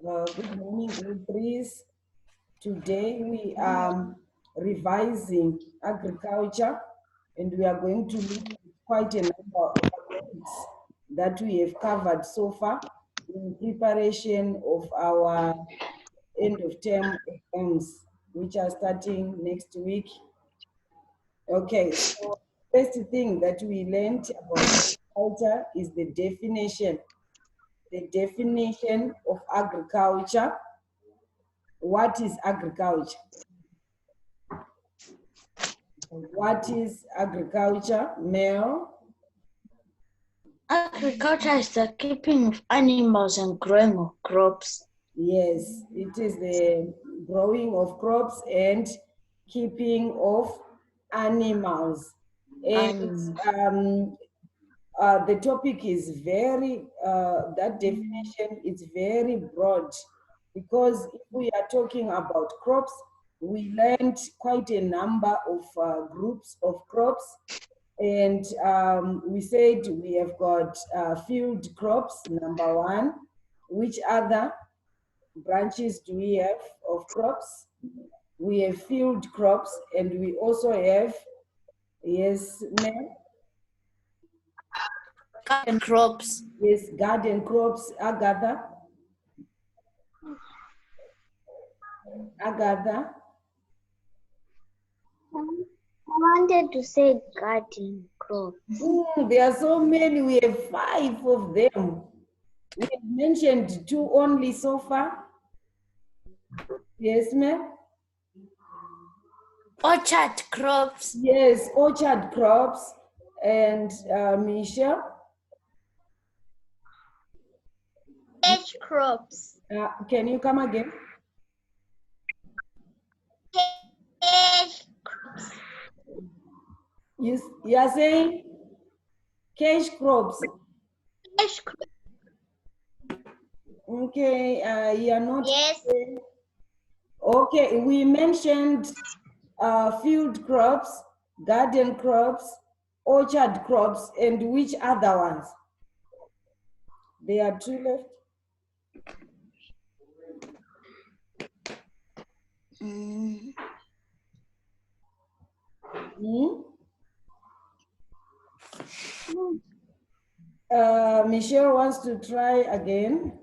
Good morning, grade threes. Today we are revising agriculture, and we are going to look at quite a number of topics that we have covered so far in preparation of our end of term exams, which are starting next week. Okay, so first thing that we learned about agriculture is the definition. The definition of agriculture. What is agriculture? What is agriculture, Mel? Agriculture is the keeping of animals and growing of crops. Yes, it is the growing of crops and keeping of animals. And the topic is very, that definition is very broad, because if we are talking about crops, we learned quite a number of groups of crops. And we said we have got field crops, number one. Which other branches do we have of crops? We have field crops, and we also have, yes, ma'am? Garden crops. Yes, garden crops. Agatha? Agatha? I wanted to say garden crops. There are so many. We have 5 of them. We have mentioned 2 only so far. Yes, ma'am? Orchard crops. Yes, orchard crops. And Michelle? Cash crops. Can you come again? Cash crops. You are saying cash crops. Cash crops. Okay, you are not. Yes. Okay, we mentioned field crops, garden crops, orchard crops, and which other ones? There are 2 left. Michelle wants to try again.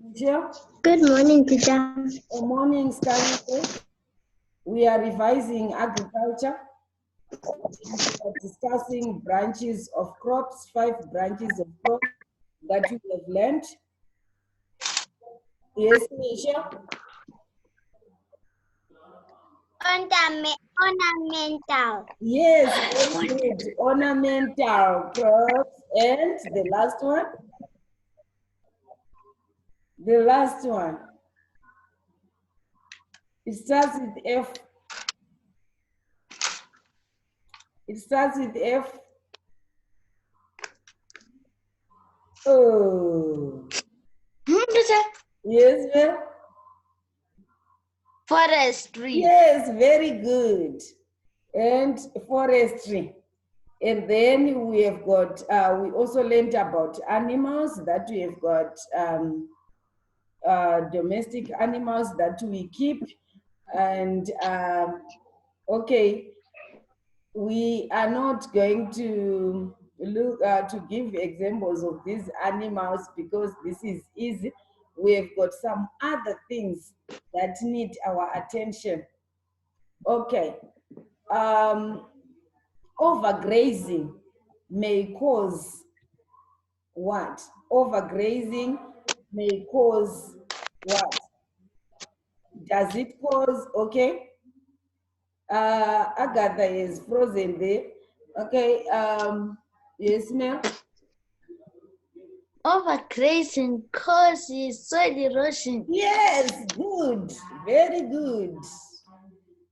Michelle? Good morning, teacher. Good morning, Scarlett. We are revising agriculture. We are discussing branches of crops, 5 branches of crops that we have learned. Yes, Michelle? Ornamental. Yes, very good. Ornamental crops. And the last one? The last one. It starts with F. It starts with F. Oh. Yes, ma'am? Forestry. Yes, very good. And forestry. And then we have got, we also learned about animals, that we have got domestic animals that we keep. And okay, we are not going to look to give examples of these animals because this is easy. We have got some other things that need our attention. Okay. Overgrazing may cause what? Overgrazing may cause what? Does it cause, okay? Agatha is frozen there. Okay, yes, ma'am? Overgrazing causes soil erosion. Yes, good, very good.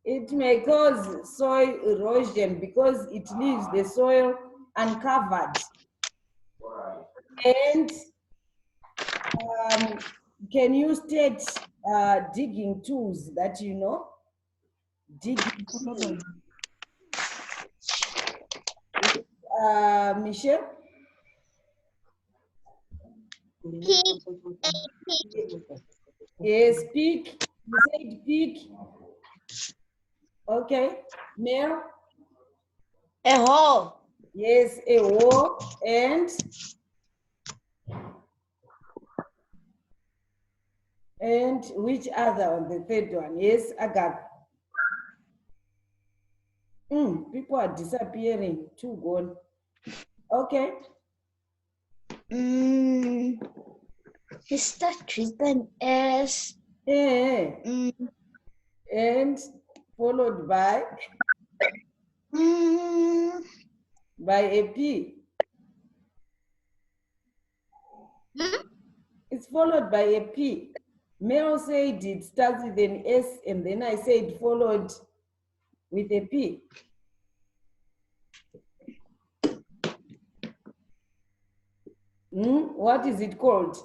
It may cause soil erosion because it leaves the soil uncovered. And can you state digging tools that you know? Digging tools. Michelle? Pig. Yes, pig. You said pig. Okay. Male. A hole. Yes, a wall. And which other on the third one? Yes, Agatha. People are disappearing. Two gone. Okay. It starts with an S. Eh, and followed by a P. It's followed by a P. Mel said it starts with an S, and then I said followed with a P. What is it called?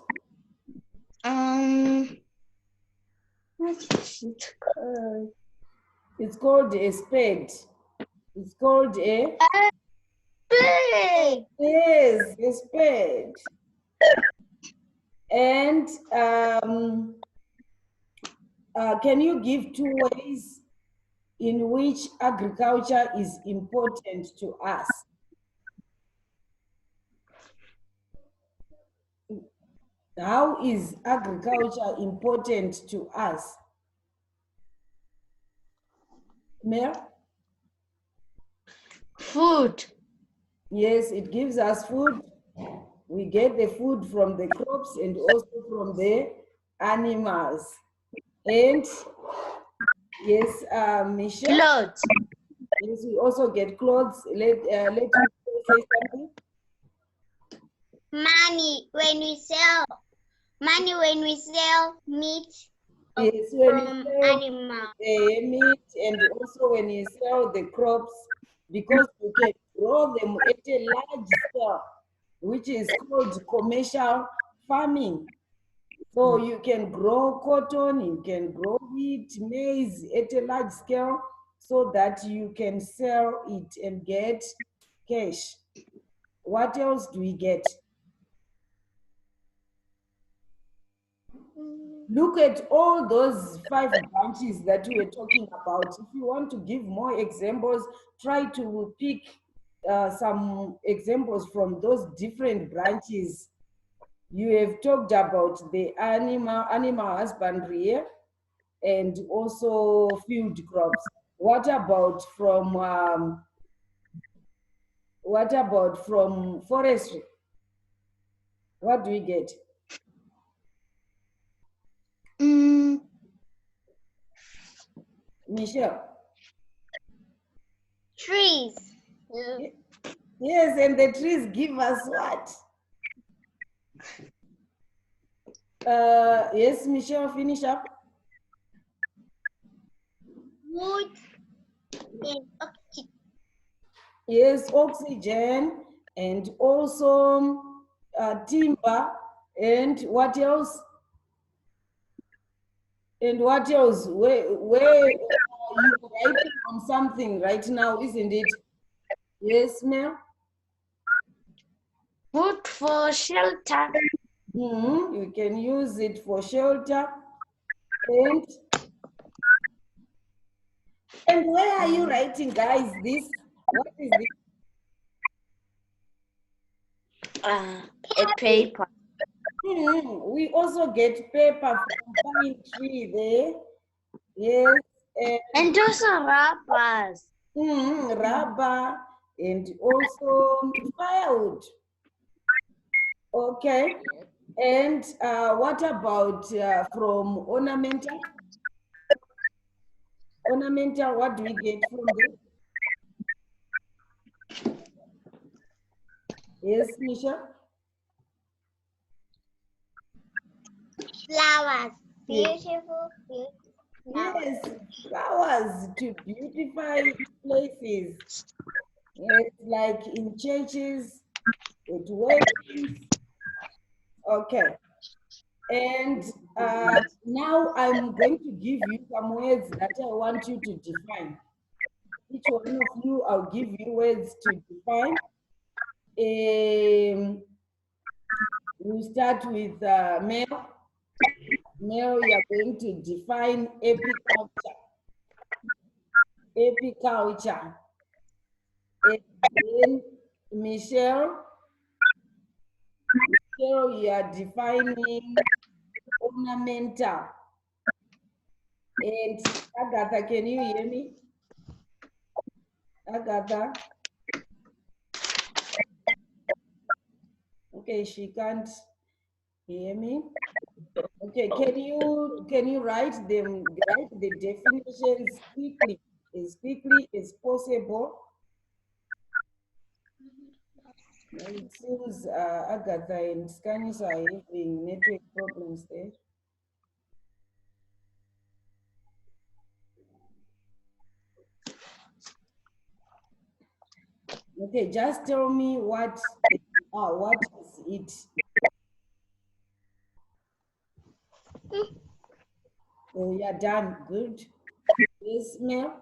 What is it called? It's called a spade. It's called a Pig. yes, a spade. And can you give two ways in which agriculture is important to us? How is agriculture important to us? Mel? Food. Yes, it gives us food. We get the food from the crops and also from the animals. And yes, Michelle? Clothes. Yes, we also get clothes. Let me say something. Money when we sell meat Yes, when from you sell animal. the meat and also when you sell the crops, because you can grow them at a large scale, which is called commercial farming. So you can grow cotton, you can grow wheat, maize at a large scale so that you can sell it and get cash. What else do we get? Look at all those 5 branches that we were talking about. If you want to give more examples, try to pick some examples from those different branches. You have talked about the animal husbandry and also field crops. What about from forestry? What do we get? Michelle? Trees. Yes, and the trees give us what? Yes, Michelle, finish up. Wood and oxygen. Yes, oxygen and also timber and what else? And what else? Where you writing on something right now, isn't it? Yes, ma'am. Food for shelter. You can use it for shelter. And where are you writing, guys? This, what is this? A paper. We also get paper from pine tree there. Yes. And those are rubbers. Rubber and also firewood. Okay. And what about from ornamental? Ornamental, what do we get from this? Yes, Misha? Flowers. Beautiful, beautiful flowers. Yes, flowers to beautify places. Yes, like in churches, at weddings. Okay. And now I'm going to give you some words that I want you to define. Each one of you, I'll give you words to define. We start with Mel. Mel, you are going to define apiculture. Apiculture. And then Michelle, you are defining ornamental. And Agatha, can you hear me? Agatha? Okay, she can't hear me. Okay, can you write the definitions as quickly as possible? It seems Agatha and Scanis are having network problems there. Okay, just tell me what is it? Oh, yeah, done. Good. Yes, Mel?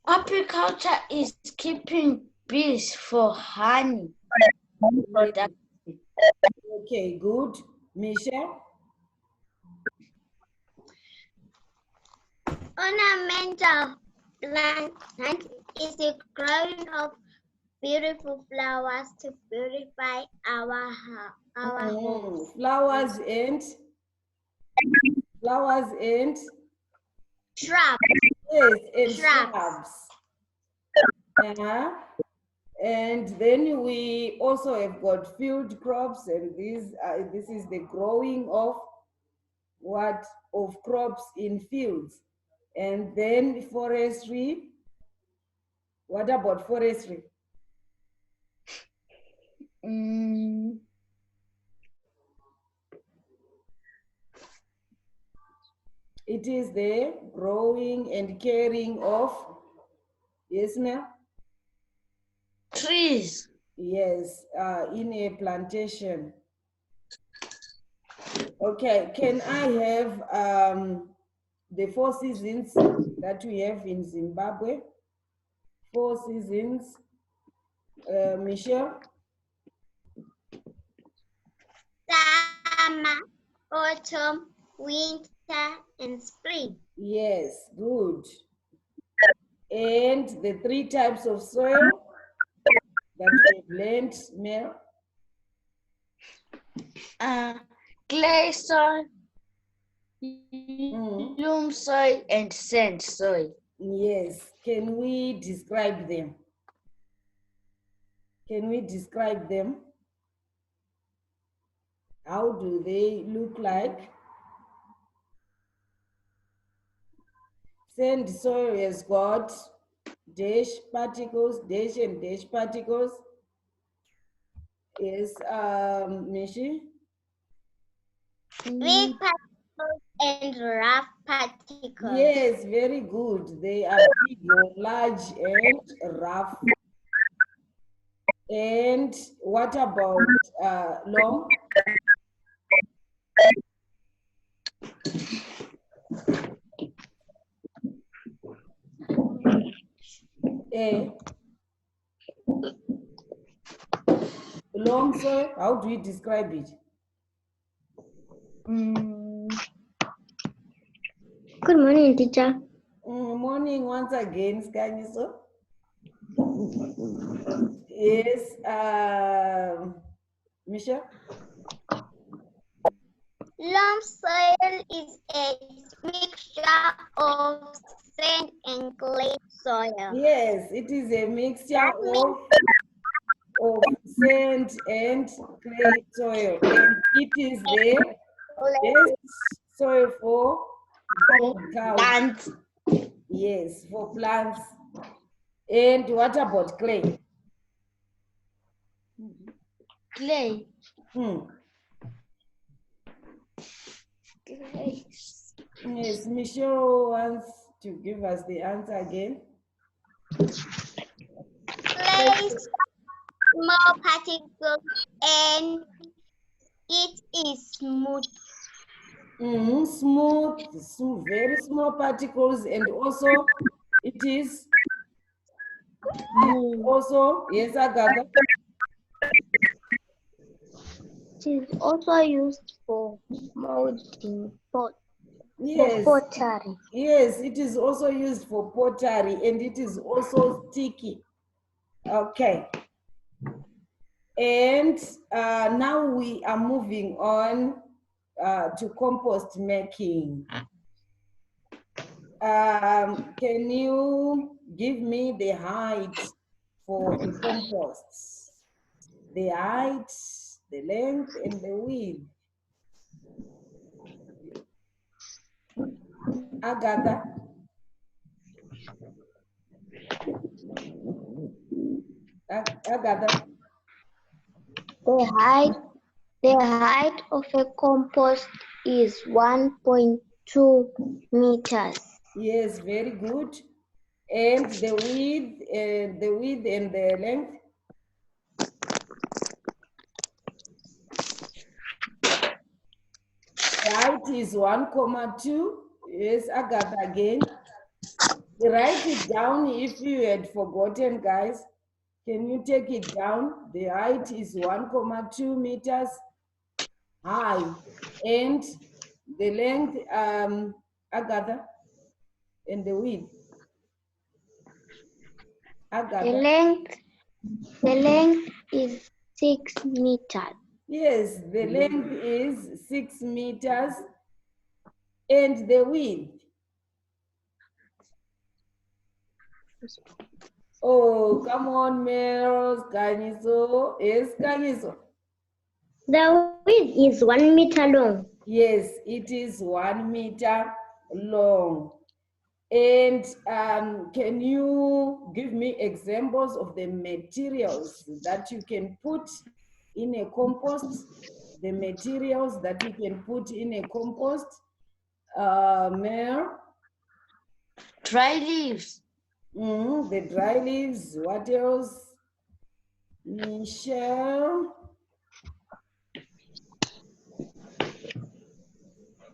Apiculture is keeping bees for honey production. Okay, good. Michelle? Ornamental plant is the growing of beautiful flowers to beautify our homes. Flowers and Shrubs. yes, and Shrubs. shrubs. And then we also have got field crops, and this is the growing of what of crops in fields. And then forestry. What about forestry? It is the growing and caring of, yes, ma'am? Trees. Yes, in a plantation. Okay, can I have the 4 seasons that we have in Zimbabwe? 4 seasons. Michelle? Summer, autumn, winter, and spring. Yes, good. And the 3 types of soil that we've learned, Mel? Clay soil, loam soil, and sand soil. Yes. Can we describe them? Can we describe them? How do they look like? Sand soil has got dash particles, dash and dash particles. Yes, Mishi? Big particles and rough particles. Yes, very good. They are big or large and rough. And what about long? Long soil, how do you describe it? Good morning, teacher. Morning once again, Skaniso. Yes, Misha? Loam soil is a mixture of sand and clay soil. Yes, it is a mixture of sand and clay soil. And it is the best soil for plants. Yes, for plants. And what about clay? Clay. Yes, Michelle wants to give us the answer again. Clay, small particles, and it is smooth. Smooth, very small particles, and also it is also, yes, Agatha. It is also used for molding pot, Yes. for pottery. Yes, it is also used for pottery and it is also sticky. Okay. And now we are moving on to compost making. Can you give me the height for the compost? The height, the length, and the width. Agatha? Agatha? The height of a compost is 1.2 meters. Yes, very good. And the width and the length? The height is 1,2. Yes, Agatha again. Write it down if you had forgotten, guys. Can you take it down? The height is 1,2 meters high. And the length, Agatha, and the width. Agatha. The length is 6 meters. Yes, the length is 6 meters. And the width. Oh, come on, Meryl, Kanyiso. Yes, Kanyiso. The width is 1 meter long. Yes, it is 1 meter long. And can you give me examples of the materials that you can put in a compost? The materials that you can put in a compost, Meryl? Dry leaves. The dry leaves. What else? Michelle?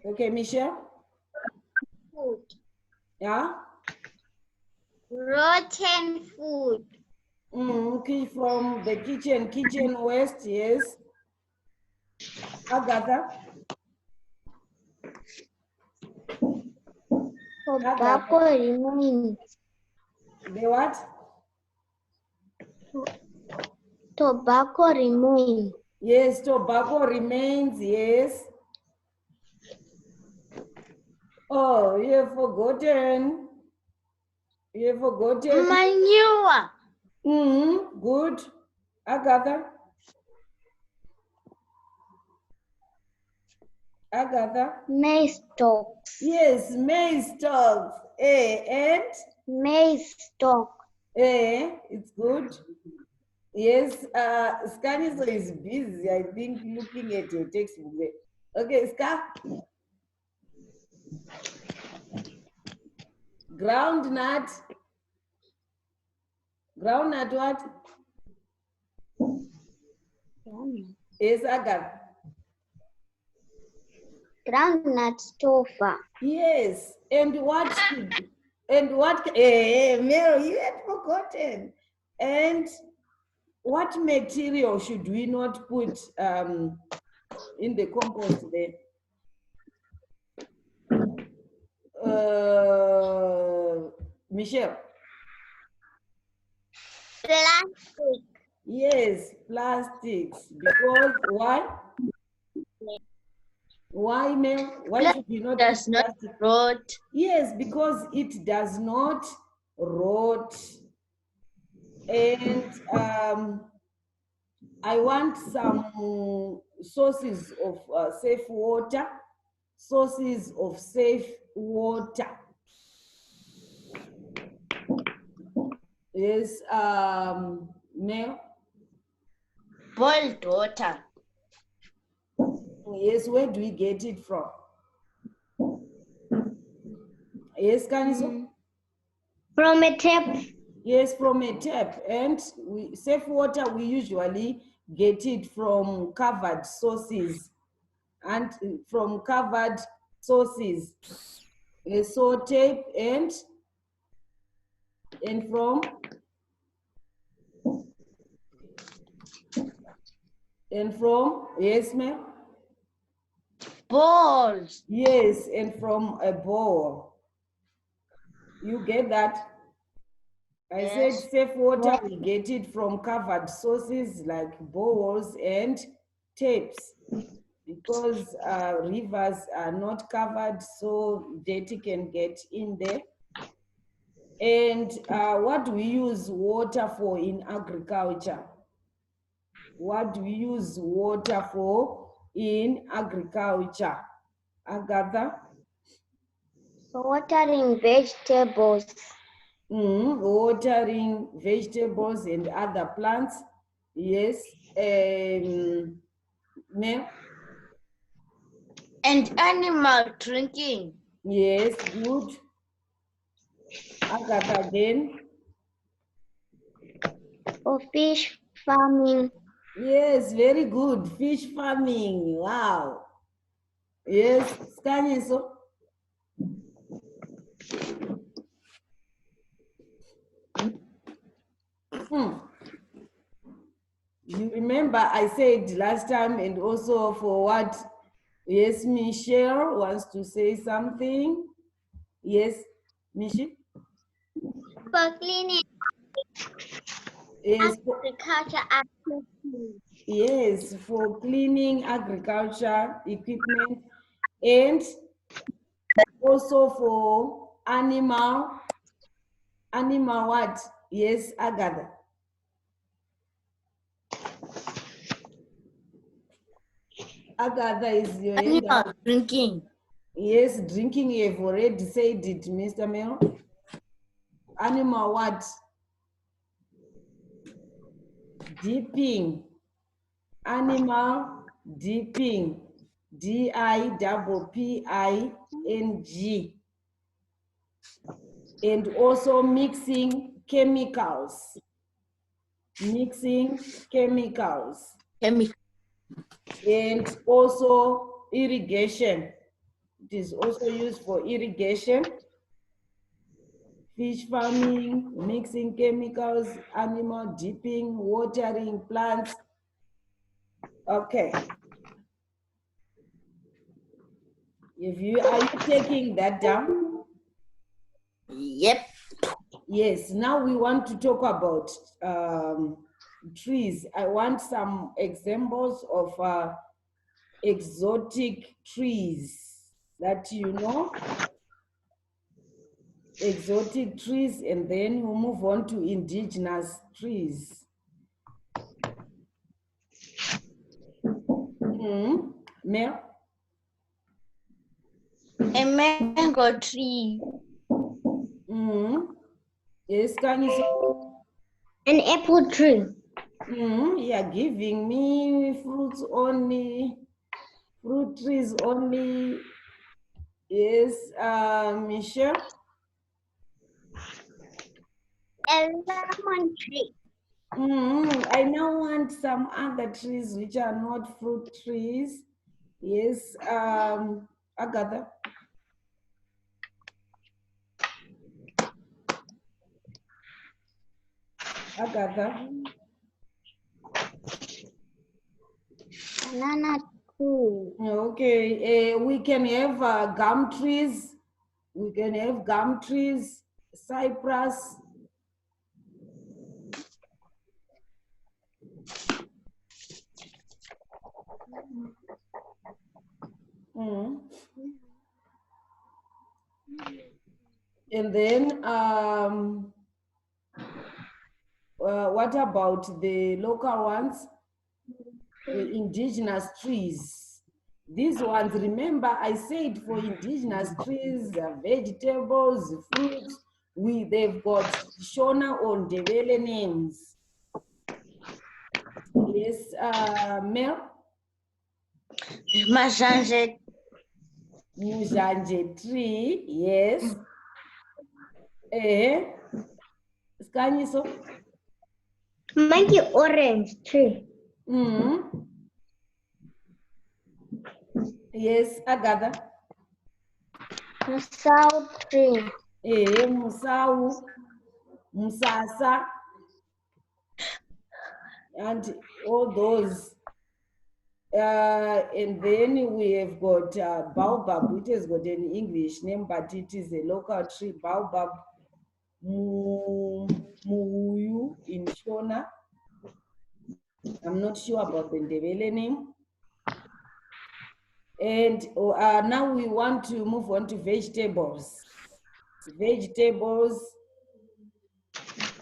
Okay, Michelle? Food. Yeah? Rotten food. Okay, from the kitchen waste, yes. Agatha? Tobacco remains. The what? Tobacco remains. Yes, tobacco remains, yes. Oh, you have forgotten. You have forgotten. Manure. Good. Agatha? Agatha? Maize stalks. Yes, maize stalks. And? Maize stalk. It's good. Yes, Scaniso is busy, I think, looking at your textbook there. Okay, Ska? Groundnut. Groundnut what? Yes, Agatha. Groundnut stopper. Yes, and what Mary, you had forgotten. And what material should we not put in the compost there? Michelle? Plastic. Yes, plastics. Because why? Why, Mel? Why should you not Does put not plastic? rot. Yes, because it does not rot. And I want some sources of safe water. Sources of safe water. Yes, Mel? Boiled water. Yes, where do we get it from? Yes, Kaniso? From a tap. Yes, from a tap. And safe water, we usually get it from covered sources. And from covered sources. So tape and from And from, yes, ma'am? Balls. Yes, and from a ball. You get that? I said Yes. safe water, we get it from covered sources like boreholes and taps, because rivers are not covered, so dirty can get in there. And what do we use water for in agriculture? What do we use water for in agriculture? Agatha? Watering vegetables. Watering vegetables and other plants. Yes. Ma'am? And animal drinking. Yes, good. Agatha again. For fish farming. Yes, very good. Fish farming. Wow. Yes, Skanyiso. You remember I said last time, and also for what? Yes, Michelle wants to say something. Yes, Michelle? For cleaning Yes, agriculture activities. yes, for cleaning agriculture equipment, and also for animal what? Yes, Agatha. Agatha is your hand Animal up. drinking. Yes, drinking, you've already said it, Mr. Mel. Animal what? Dipping. Animal dipping. DIPPING. And also mixing chemicals. Mixing chemicals. Chemical. And also irrigation. It is also used for irrigation. Fish farming, mixing chemicals, animal dipping, watering plants. Okay. Are you taking that down? Yep. Yes. Now we want to talk about trees. I want some examples of exotic trees that you know. Exotic trees, and then we'll move on to indigenous trees. Mel? A mango tree. Yes, can you say? An apple tree. You're giving me fruits only, fruit trees only. Yes, Michelle? A lemon tree. I now want some other trees which are not fruit trees. Yes, Agatha? Agatha? Banana tree. Okay, we can have gum trees. We can have gum trees, cypress. And then what about the local ones? The indigenous trees. These ones, remember I said for indigenous trees, vegetables, fruits, they've got Shona or Ndebele names. Yes, Mel? Muzhanje. Muzhanje tree, yes. Skanyiso? Monkey orange tree. Yes, Agatha. Musau tree. Musau, Musasa, and all those. And then we have got baobab, which has got an English name, but it is a local tree, baobab muhuyu in Shona. I'm not sure about the Ndebele name. And now we want to move on to vegetables. Vegetables,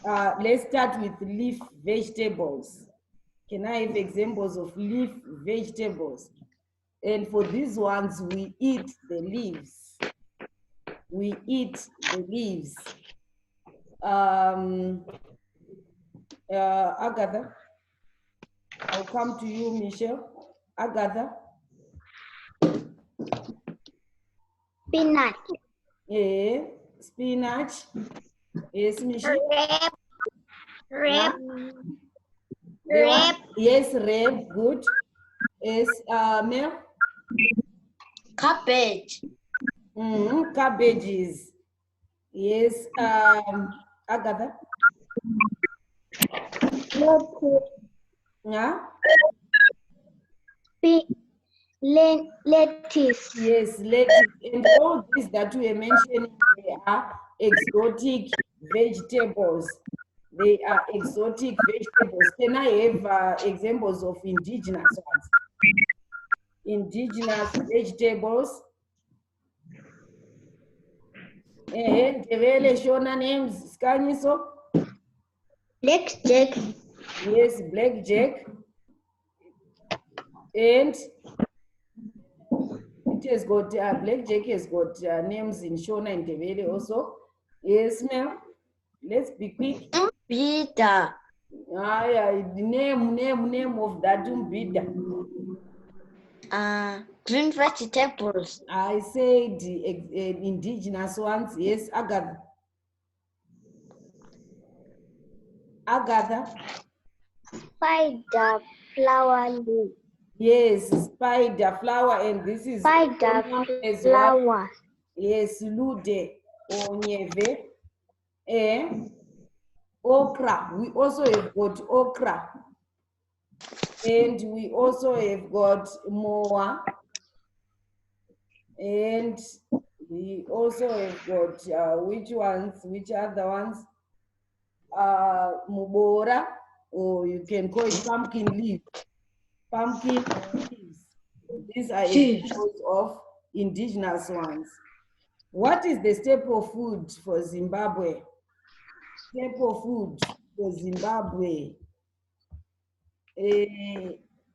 let's start with leaf vegetables. Can I have examples of leaf vegetables? And for these ones, we eat the leaves. We eat the leaves. Agatha, I'll come to you, Michelle. Agatha. Spinach. Yeah, spinach. Yes, Michelle. Rep. Yes, red, good. Yes, Mel. Cabbage. Cabbages. Yes, Agatha. Yeah. Lettuce. Yes, lettuce. And all these that we are mentioning, they are exotic vegetables. They are exotic vegetables. Can I have examples of indigenous ones? Indigenous vegetables. And Ndebele Shona names, Skanyiso. Blackjack. Yes, blackjack. And it has got, blackjack has got names in Shona and Ndebele also. Yes, ma'am. Let's be quick. Bida. The name of that umbida. Green vegetables. I said indigenous ones. Yes, Agatha. Agatha. Spider flower leaf. Yes, spider flower, and this is Spider as flower. well. Yes, lude onyeve. Okra. We also have got okra. And we also have got moa. And we also have got which other ones? Mubora, or you can call it pumpkin leaf. Pumpkin leaves. These are examples of indigenous ones. What is the staple food for Zimbabwe? Staple food for Zimbabwe.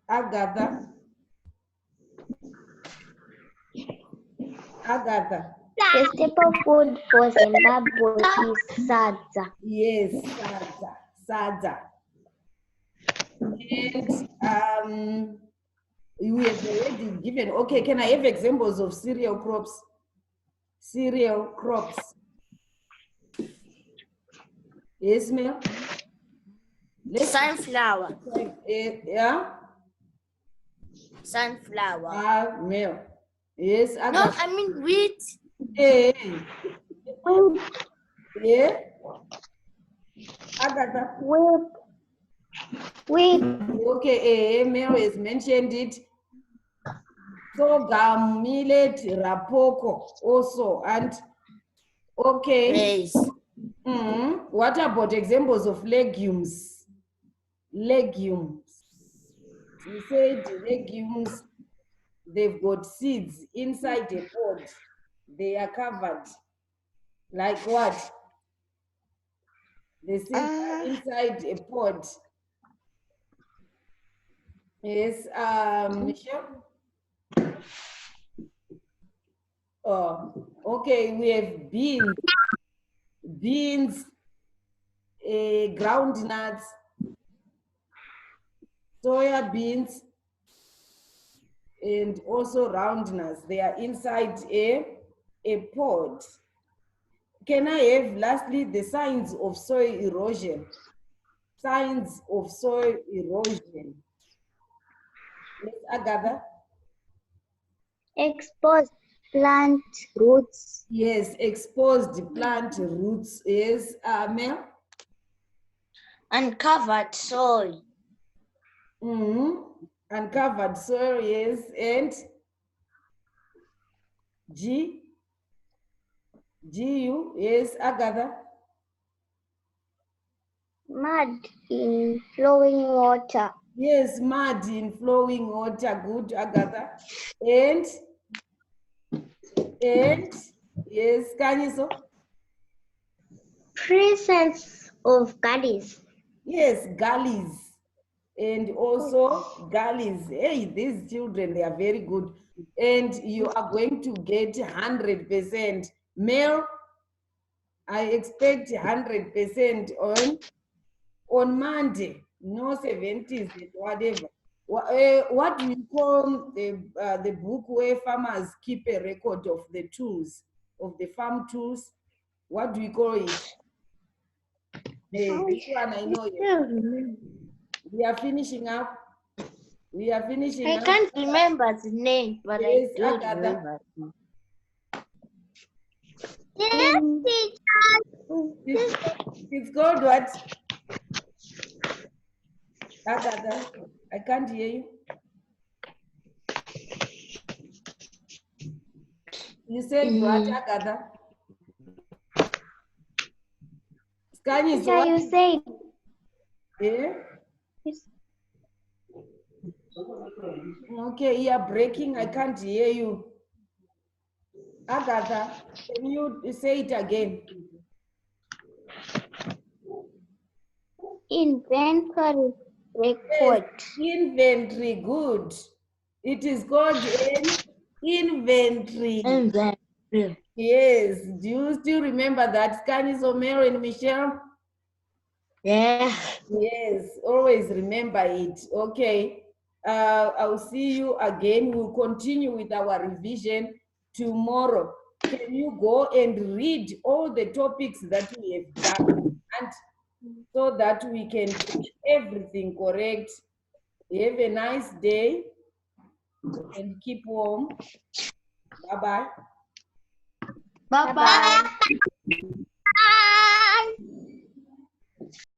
Agatha. Agatha. The staple food for Zimbabwe is sadza. Yes, sadza. And we have already given, okay, can I have examples of cereal crops? Cereal crops. Yes, ma'am? Sunflower. Yeah? Sunflower. Ma'am. Yes, I No, got. I mean wheat. Hey. Yeah? I got that. Wheat. Okay, Mel has mentioned it. Sorghum, millet, rapoko also. And okay. Maize. What about examples of legumes? Legumes. We said legumes, they've got seeds inside a pod. They are covered. Like what? The seeds are inside a pod. Yes, Michelle? Oh, okay, we have beans, ground nuts, soya beans, and also round nuts. They are inside a pod. Can I have lastly the signs of soil erosion? Signs of soil erosion. Yes, Agatha? Exposed plant roots. Yes, exposed plant roots. Yes, Mel? Uncovered soil. Uncovered soil, yes. And Gu, yes, Agatha. Mud in flowing water. Yes, mud in flowing water. Good, Agatha. And yes, Kanyiso. Presence of gullies. Yes, gullies. And also gullies. Hey, these children, they are very good. And you are going to get 100%. Male, I expect 100% on Monday. No 70s, whatever. What do you call the book where farmers keep a record of the tools, of the farm tools? What do you call it? This one I know. We are finishing up. We are finishing I up. can't remember the name, but Yes, I do Agatha. remember. Yes, teacher. It's called what? Agatha, I can't hear you. You said what, Agatha? Scanny, so Teacher, what you is said. eh? Okay, you are breaking. I can't hear you. Agatha, can you say it again? Inventory record. Yes, inventory, good. It is called an inventory. Inventory. Yes, do you still remember that? Scanny, Somero and Michelle? Yeah. Yes, always remember it. Okay. I'll see you again. We'll continue with our revision tomorrow. Can you go and read all the topics that we have done, and so that we can get everything correct? Have a nice day and keep warm. Bye-bye. Bye-bye. Bye-bye.